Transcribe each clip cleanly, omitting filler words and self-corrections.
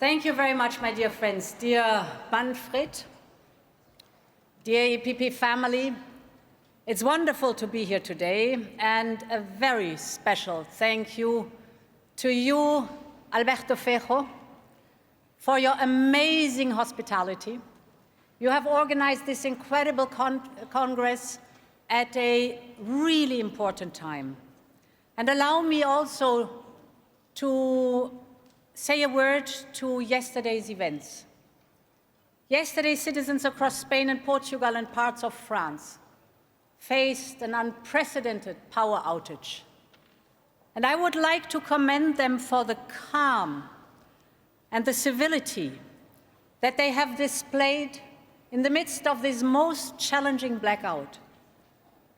Thank you very much, my dear friends. Dear Manfred, dear EPP family, it's wonderful to be here today, and a very special thank you to you, Alberto Fejo, for your amazing hospitality. You have organized this incredible Congress at a really important time. And allow me also to say a word to yesterday's events. Yesterday, citizens across Spain and Portugal and parts of France faced an unprecedented power outage. And I would like to commend them for the calm and the civility that they have displayed in the midst of this most challenging blackout.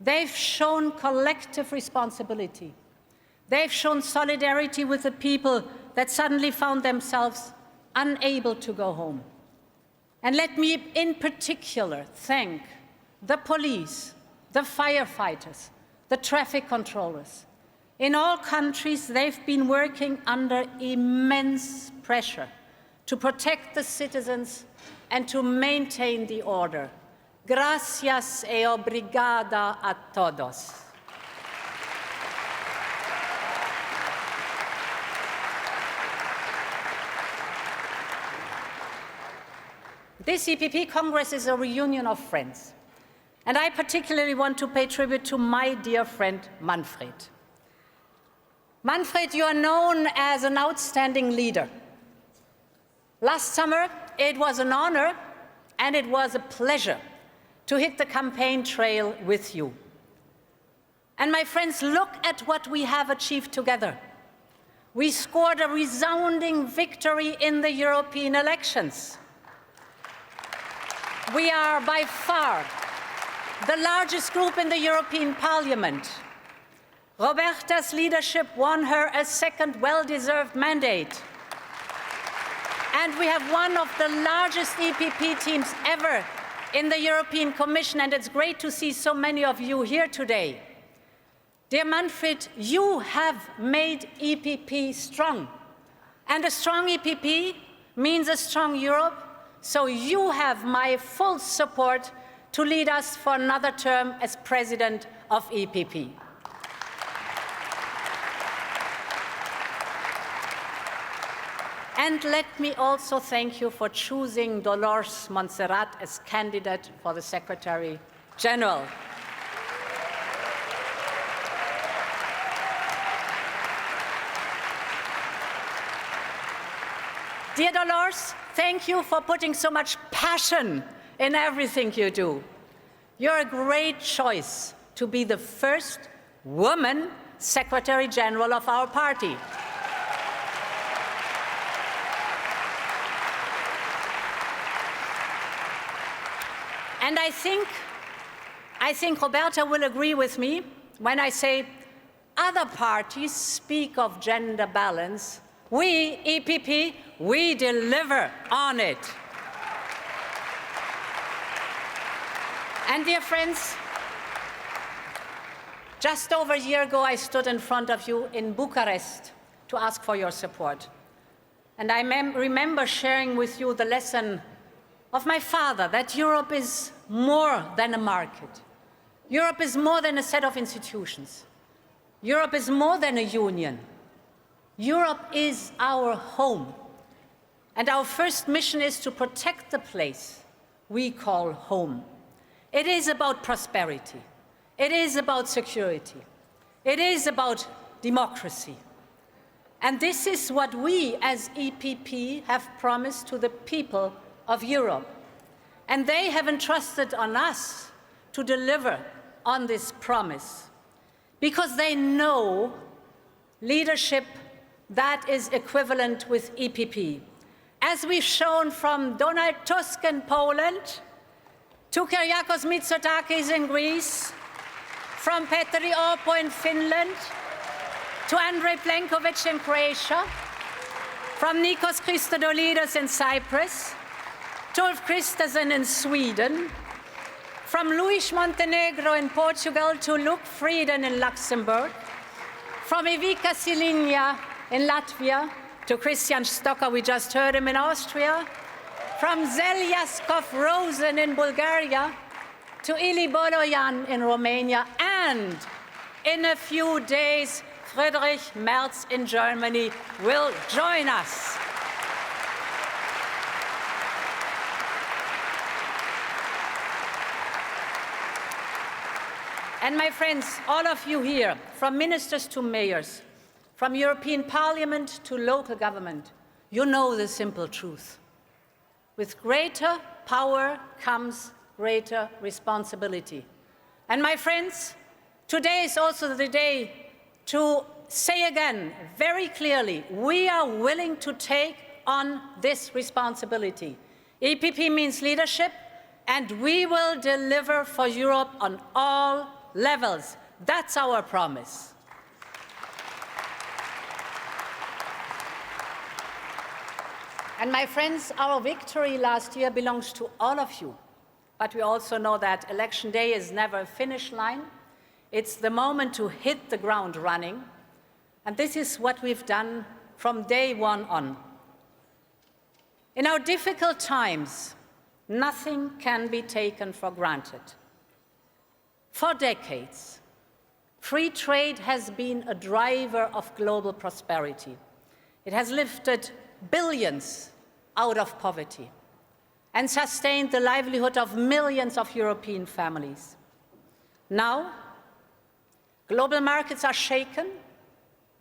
They've shown collective responsibility. They've shown solidarity with the people that suddenly found themselves unable to go home. And let me in particular thank the police, the firefighters, the traffic controllers. In all countries, they've been working under immense pressure to protect the citizens and to maintain the order. Gracias e obrigada a todos. This EPP Congress is a reunion of friends, and I particularly want to pay tribute to my dear friend Manfred. Manfred, you are known as an outstanding leader. Last summer, it was an honor and it was a pleasure to hit the campaign trail with you. And my friends, look at what we have achieved together. We scored a resounding victory in the European elections. We are by far the largest group in the European Parliament. Roberta's leadership won her a second well-deserved mandate. And we have one of the largest EPP teams ever in the European Commission, and it's great to see so many of you here today. Dear Manfred, you have made EPP strong. And a strong EPP means a strong Europe. So you have my full support to lead us for another term as president of EPP. And let me also thank you for choosing Dolores Montserrat as candidate for the Secretary General. Dear Dolores, thank you for putting so much passion in everything you do. You're a great choice to be the first woman Secretary General of our party. And I think Roberta will agree with me when I say other parties speak of gender balance. We, EPP, we deliver on it. And dear friends, just over a year ago, I stood in front of you in Bucharest to ask for your support. And I remember sharing with you the lesson of my father, that Europe is more than a market. Europe is more than a set of institutions. Europe is more than a union. Europe is our home, and our first mission is to protect the place we call home. It is about prosperity. It is about security. It is about democracy. And this is what we as EPP have promised to the people of Europe. And they have entrusted on us to deliver on this promise, because they know leadership that is equivalent with EPP. As we've shown from Donald Tusk in Poland, to Kyriakos Mitsotakis in Greece, from Petteri Orpo in Finland, to Andrei Plenković in Croatia, from Nikos Christodoulides in Cyprus, to Ulf Kristersson in Sweden, from Luis Montenegro in Portugal to Luc Frieden in Luxembourg, from Ivica Silinia in Latvia to Christian Stocker, we just heard him in Austria, from Zelyaskov Rosen in Bulgaria, to Ili Boloyan in Romania, and in a few days, Friedrich Merz in Germany will join us. And my friends, all of you here, from ministers to mayors, from European Parliament to local government, you know the simple truth. With greater power comes greater responsibility. And my friends, today is also the day to say again very clearly, we are willing to take on this responsibility. EPP means leadership, and we will deliver for Europe on all levels. That's our promise. And my friends, our victory last year belongs to all of you. But we also know that election day is never a finish line. It's the moment to hit the ground running. And this is what we've done from day one on. In our difficult times, nothing can be taken for granted. For decades, free trade has been a driver of global prosperity. It has lifted billions out of poverty and sustained the livelihood of millions of European families. Now, global markets are shaken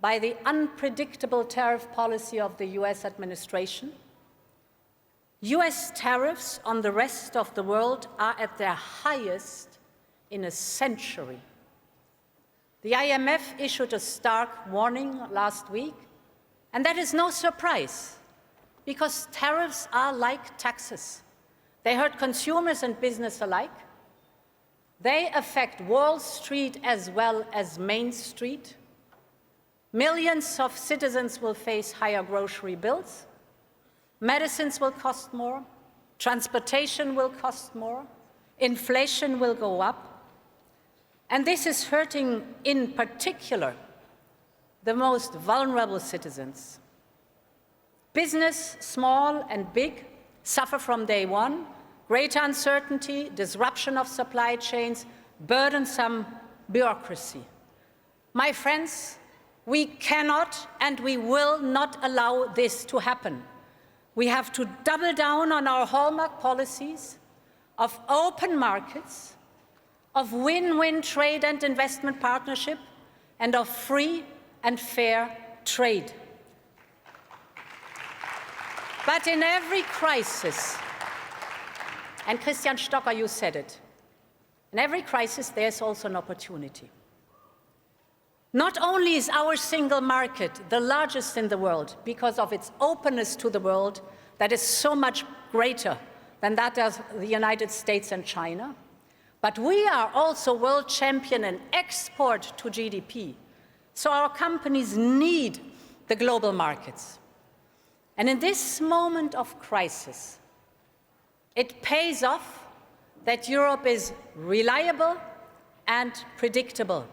by the unpredictable tariff policy of the US administration. US tariffs on the rest of the world are at their highest in a century. The IMF issued a stark warning last week, and that is no surprise, because tariffs are like taxes. They hurt consumers and business alike. They affect Wall Street as well as Main Street. Millions of citizens will face higher grocery bills. Medicines will cost more. Transportation will cost more. Inflation will go up. And this is hurting, in particular, the most vulnerable citizens. Business, small and big, suffer from day one. Greater uncertainty, disruption of supply chains, burdensome bureaucracy. My friends, we cannot and we will not allow this to happen. We have to double down on our hallmark policies of open markets, of win-win trade and investment partnership, and of free and fair trade. But in every crisis, and Christian Stocker, you said it, in every crisis there's also an opportunity. Not only is our single market the largest in the world because of its openness to the world that is so much greater than that of the United States and China, but we are also world champion in export to GDP. So our companies need the global markets. And in this moment of crisis, it pays off that Europe is reliable and predictable.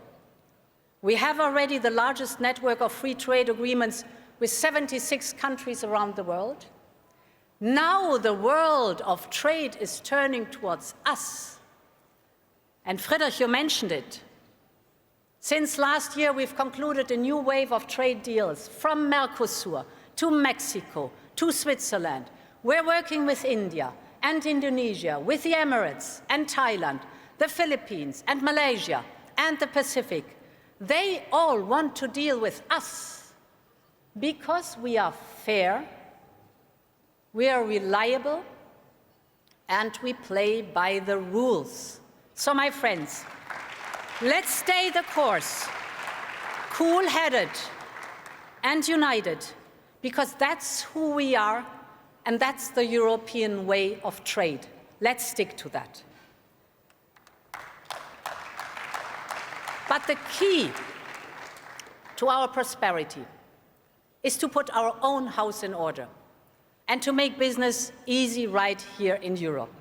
We have already the largest network of free trade agreements with 76 countries around the world. Now the world of trade is turning towards us. And Friedrich, you mentioned it. Since last year, we've concluded a new wave of trade deals from Mercosur to Mexico to Switzerland. We're working with India and Indonesia, with the Emirates and Thailand, the Philippines and Malaysia and the Pacific. They all want to deal with us because we are fair, we are reliable, and we play by the rules. So, my friends, let's stay the course, cool-headed and united, because that's who we are, and that's the European way of trade. Let's stick to that. But the key to our prosperity is to put our own house in order and to make business easy right here in Europe.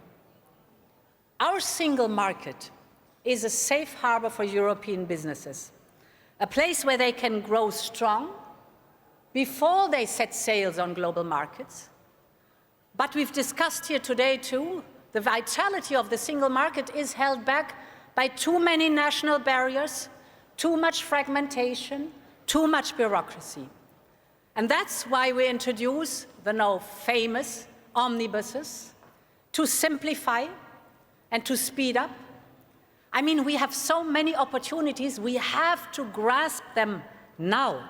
Our single market is a safe harbor for European businesses, a place where they can grow strong, before they set sails on global markets. But we've discussed here today too, the vitality of the single market is held back by too many national barriers, too much fragmentation, too much bureaucracy. And that's why we introduce the now famous omnibuses to simplify and to speed up. I mean, we have so many opportunities, we have to grasp them now.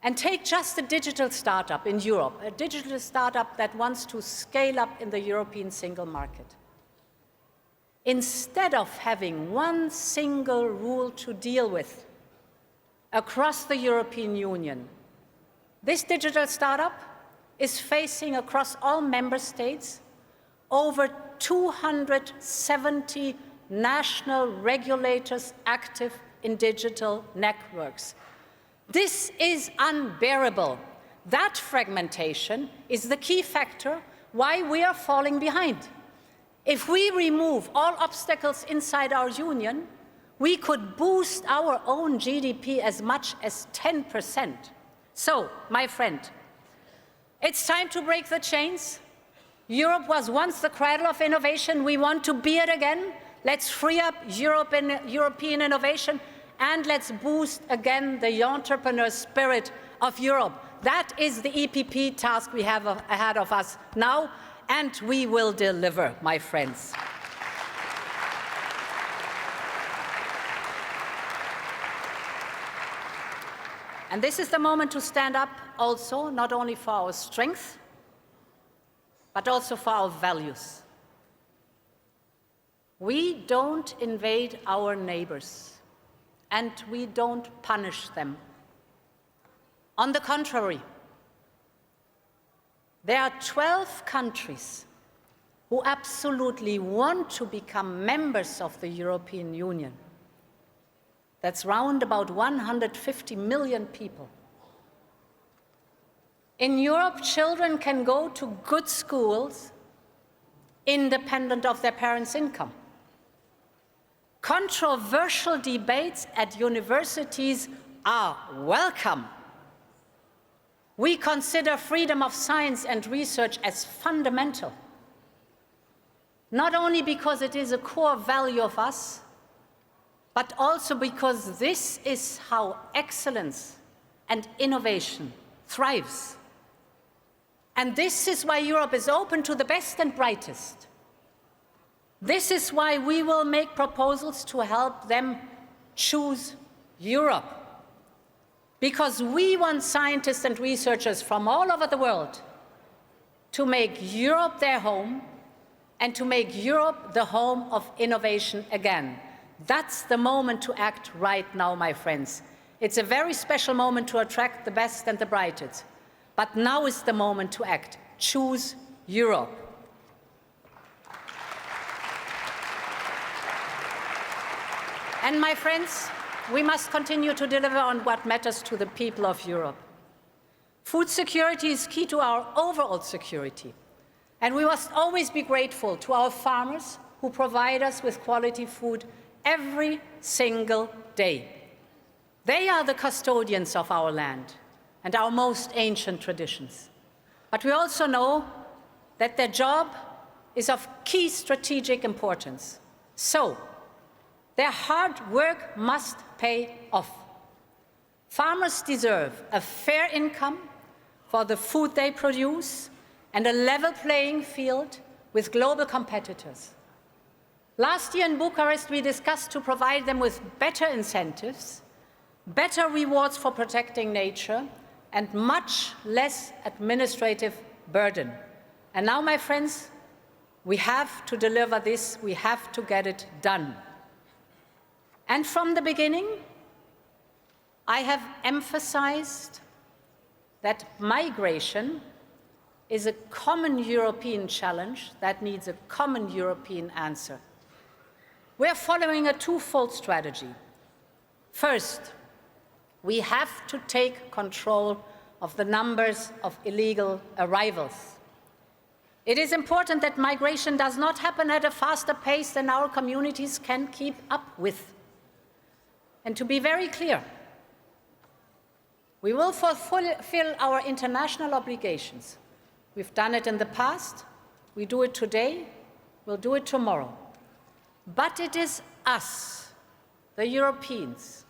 And take just a digital startup in Europe, a digital startup that wants to scale up in the European single market. Instead of having one single rule to deal with across the European Union, this digital startup is facing across all member states over 270 national regulators active in digital networks. This is unbearable. That fragmentation is the key factor why we are falling behind. If we remove all obstacles inside our union, we could boost our own GDP as much as 10%. So, my friend, it's time to break the chains. Europe was once the cradle of innovation. We want to be it again. Let's free up European innovation, and let's boost again the entrepreneur spirit of Europe. That is the EPP task we have ahead of us now, and we will deliver, my friends. And this is the moment to stand up also, not only for our strength, but also for our values. We don't invade our neighbors, and we don't punish them. On the contrary, there are 12 countries who absolutely want to become members of the European Union. That's round about 150 million people. In Europe, children can go to good schools independent of their parents' income. Controversial debates at universities are welcome. We consider freedom of science and research as fundamental, not only because it is a core value of us, but also because this is how excellence and innovation thrives. And this is why Europe is open to the best and brightest. This is why we will make proposals to help them choose Europe. Because we want scientists and researchers from all over the world to make Europe their home and to make Europe the home of innovation again. That's the moment to act right now, my friends. It's a very special moment to attract the best and the brightest. But now is the moment to act. Choose Europe. And my friends, we must continue to deliver on what matters to the people of Europe. Food security is key to our overall security. And we must always be grateful to our farmers who provide us with quality food every single day. They are the custodians of our land and our most ancient traditions. But we also know that their job is of key strategic importance. So, their hard work must pay off. Farmers deserve a fair income for the food they produce and a level playing field with global competitors. Last year in Bucharest, we discussed to provide them with better incentives, better rewards for protecting nature, and much less administrative burden. And now, my friends, we have to deliver this, we have to get it done. And from the beginning, I have emphasized that migration is a common European challenge that needs a common European answer. We're following a twofold strategy. First, we have to take control of the numbers of illegal arrivals. It is important that migration does not happen at a faster pace than our communities can keep up with. And to be very clear, We will fulfill our international obligations. We've done it in the past, we do it today, we'll do it tomorrow. But it is us, the Europeans,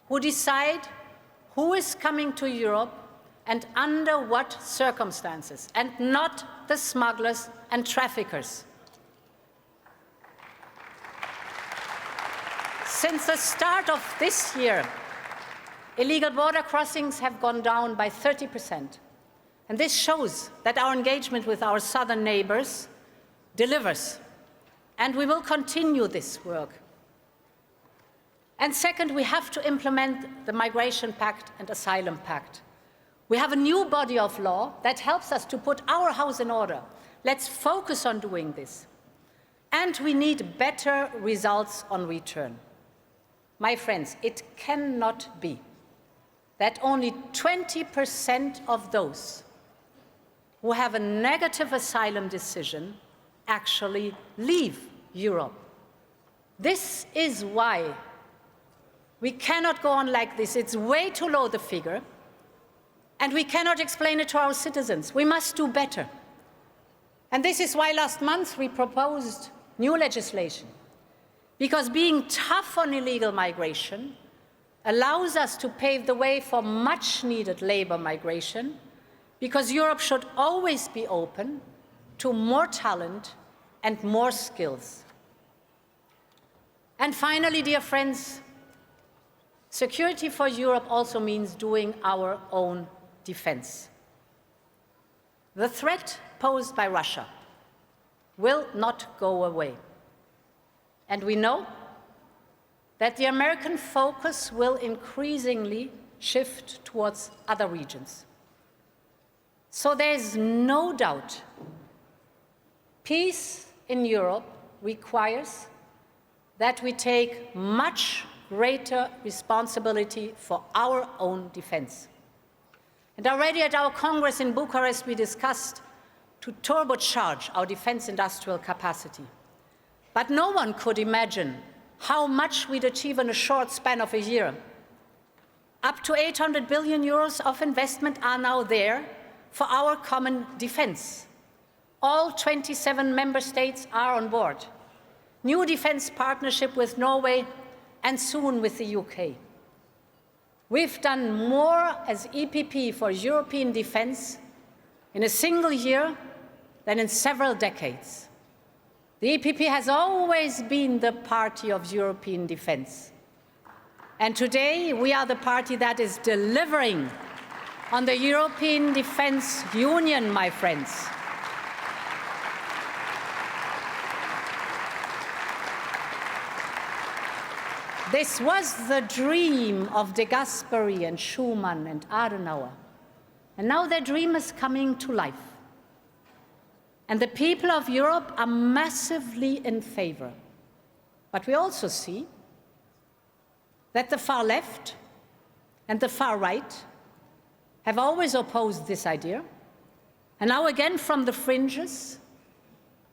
who decide who is coming to Europe and under what circumstances, and not the smugglers and traffickers. Since the start of this year, illegal border crossings have gone down by 30%. And this shows that our engagement with our southern neighbors delivers. And we will continue this work. And second, we have to implement the Migration Pact and Asylum Pact. We have a new body of law that helps us to put our house in order. Let's focus on doing this. And we need better results on return. My friends, it cannot be that only 20% of those who have a negative asylum decision actually leave Europe. This is why we cannot go on like this. It's way too low, the figure, and we cannot explain it to our citizens. We must do better. And this is why last month we proposed new legislation, because being tough on illegal migration allows us to pave the way for much-needed labor migration, because Europe should always be open to more talent and more skills. And finally, dear friends, security for Europe also means doing our own defense. The threat posed by Russia will not go away. And we know that the American focus will increasingly shift towards other regions. So there is no doubt peace in Europe requires that we take much greater responsibility for our own defense. And already at our Congress in Bucharest, we discussed to turbocharge our defense industrial capacity. But no one could imagine how much we'd achieve in a short span of a year. Up to 800 billion euros of investment are now there for our common defense. All 27 member states are on board. New defense partnership with Norway and soon with the UK. We've done more as EPP for European defense in a single year than in several decades. The EPP has always been the party of European defense. And today we are the party that is delivering on the European Defense Union, my friends. This was the dream of de Gasperi and Schuman and Adenauer. And now their dream is coming to life. And the people of Europe are massively in favor. But we also see that the far left and the far right have always opposed this idea. And now again from the fringes,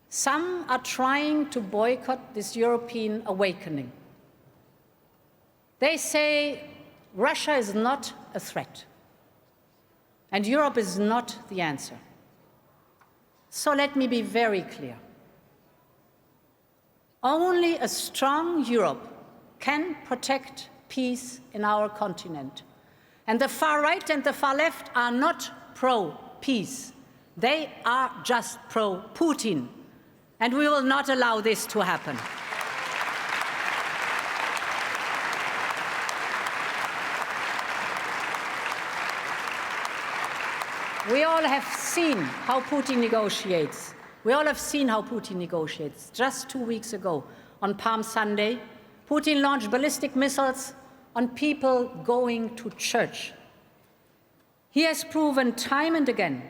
some are trying to boycott this European awakening. They say Russia is not a threat, and Europe is not the answer. So let me be very clear. Only a strong Europe can protect peace in our continent. And the far right and the far left are not pro-peace. They are just pro-Putin. And we will not allow this to happen. We all have seen how Putin negotiates. We all have seen how Putin negotiates. Just 2 weeks ago, on Palm Sunday, Putin launched ballistic missiles on people going to church. He has proven time and again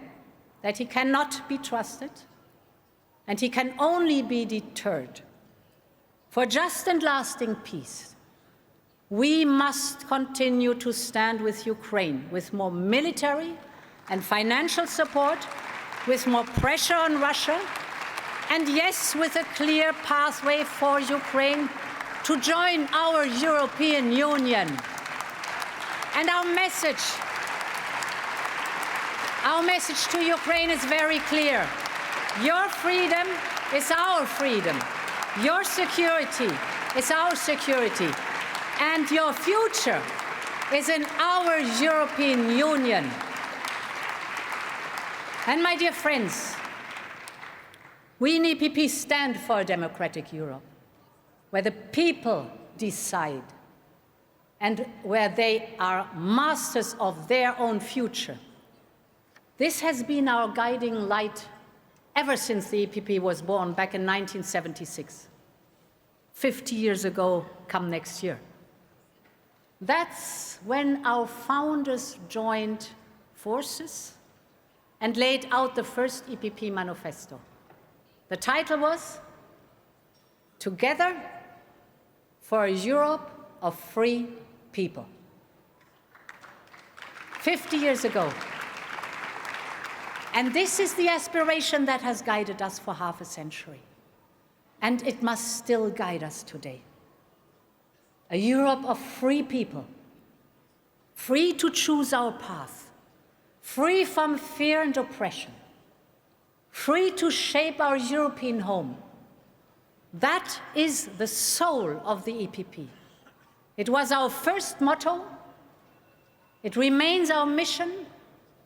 that he cannot be trusted, and he can only be deterred. For just and lasting peace, we must continue to stand with Ukraine, with more military and financial support, with more pressure on Russia, and yes, with a clear pathway for Ukraine to join our European Union. And our message Our message to Ukraine is very clear. Your freedom is our freedom. Your security is our security. And your future is in our European Union. And my dear friends, we in EPP stand for a democratic Europe, where the people decide and where they are masters of their own future. This has been our guiding light ever since the EPP was born back in 1976. 50 years ago, come next year. That's when our founders joined forces and laid out the first EPP manifesto. The title was Together for a Europe of Free People. 50 years ago. And this is the aspiration that has guided us for half a century. And it must still guide us today. A Europe of free people, free to choose our path, free from fear and oppression, free to shape our European home. That is the soul of the EPP. It was our first motto, it remains our mission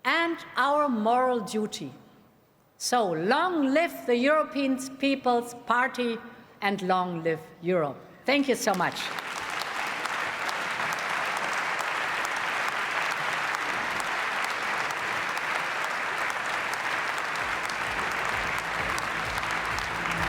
and our moral duty. So long live the European People's Party and long live Europe. Thank you so much.